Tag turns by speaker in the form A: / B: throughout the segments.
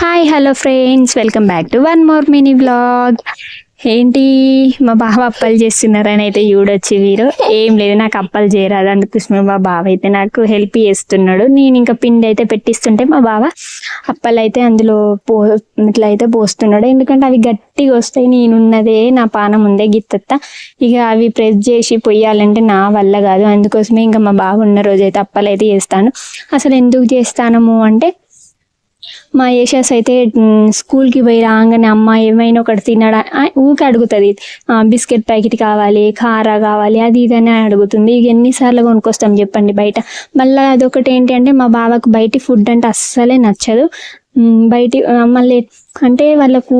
A: Hi hello friends, welcome back to one more mini vlog. ఏంటి మా బావ అప్పలు చేస్తున్నారని అయితే చూడొచ్చు. వీరు ఏం లేదు, నాకు అప్పలు చేయరాదు, అందుకోసమే మా బావ అయితే నాకు హెల్ప్ చేస్తున్నాడు. నేను ఇంకా పిండి అయితే పెట్టిస్తుంటే మా బావ అప్పలు అయితే అందులో ఇట్లా అయితే పోస్తున్నాడు. ఎందుకంటే అవి గట్టిగా వస్తాయి, నేనున్నదే నా పానం ఉందే గిత్తత్త, ఇక అవి ప్రెస్ చేసి పొయ్యాలంటే నా వల్ల కాదు. అందుకోసమే ఇంకా మా బావ ఉన్న రోజైతే అప్పలు అయితే చేస్తాను. అసలు ఎందుకు చేస్తానము అంటే, మా యశస్ అయితే స్కూల్కి పోయి రాగానే అమ్మ ఏమైనా ఒకటి తినడా ఊకే అడుగుతుంది. బిస్కెట్ ప్యాకెట్ కావాలి, కారా కావాలి, అది ఇదని అడుగుతుంది. ఇక ఎన్నిసార్లు కొనుక్కొస్తాం చెప్పండి బయట. మళ్ళీ అదొకటి ఏంటి అంటే, మా బావకు బయటి ఫుడ్ అంటే అస్సలే నచ్చదు. బయటి మళ్ళీ అంటే వాళ్ళకు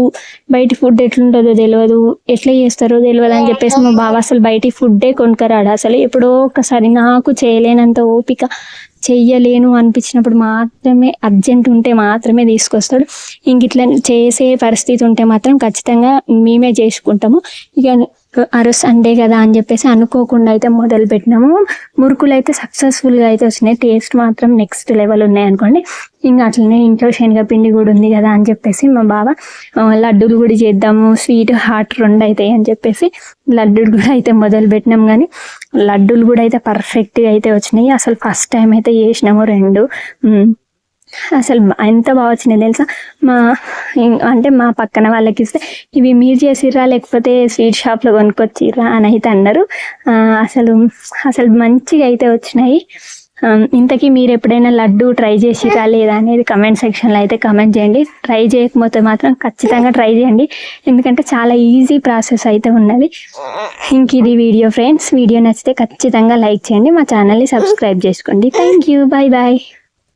A: బయటి ఫుడ్ ఎట్లుంటుందో తెలియదు, ఎట్లా చేస్తారో తెలియదు అని చెప్పేసి మా బావ అసలు బయటి ఫుడ్డే కొనుక్కరాడు. అసలు ఎప్పుడో ఒకసారి నాకు చేయలేనంత ఓపిక, చెయ్యలేను అనిపించినప్పుడు మాత్రమే, అర్జెంట్ ఉంటే మాత్రమే తీసుకొస్తాడు. ఇంక ఇట్లా చేసే పరిస్థితి ఉంటే మాత్రం ఖచ్చితంగా మేమే చేసుకుంటాము. ఇక ఆ రోజు సండే కదా అని చెప్పేసి అనుకోకుండా అయితే మొదలు పెట్టినాము. మురుకులు అయితే సక్సెస్ఫుల్గా అయితే వచ్చినాయి, టేస్ట్ మాత్రం నెక్స్ట్ లెవెల్ ఉన్నాయి అనుకోండి. ఇంకా అట్లనే ఇంట్లో శనగపిండి కూడా ఉంది కదా అని చెప్పేసి మా బావ లడ్డూలు కూడా చేద్దాము, స్వీట్ హాట్ రెండు అవుతాయి అని చెప్పేసి లడ్డూలు కూడా అయితే మొదలు పెట్టినాం. కానీ లడ్డూలు కూడా అయితే పర్ఫెక్ట్గా అయితే వచ్చినాయి. అసలు ఫస్ట్ టైం అయితే చేసినాము రెండు. అసలు ఎంత బాగా వచ్చినాయి తెలుసా. అంటే మా పక్కన వాళ్ళకి ఇస్తే, ఇవి మీరు చేసిర్రా లేకపోతే స్వీట్ షాప్లో కొనుక్కొచ్చిర్రా అని అయితే అన్నారు. అసలు మంచిగా అయితే వచ్చినాయి. ఇంతకీ మీరు ఎప్పుడైనా లడ్డు ట్రై చేసిరా లేదా అనేది కమెంట్ సెక్షన్లో అయితే కమెంట్ చేయండి. ట్రై చేయకపోతే మాత్రం ఖచ్చితంగా ట్రై చేయండి, ఎందుకంటే చాలా ఈజీ ప్రాసెస్ అయితే ఉన్నది. ఇంక ఇది వీడియో ఫ్రెండ్స్. వీడియో నచ్చితే ఖచ్చితంగా లైక్ చేయండి, మా ఛానల్ని సబ్స్క్రైబ్ చేసుకోండి. Thank you, bye bye.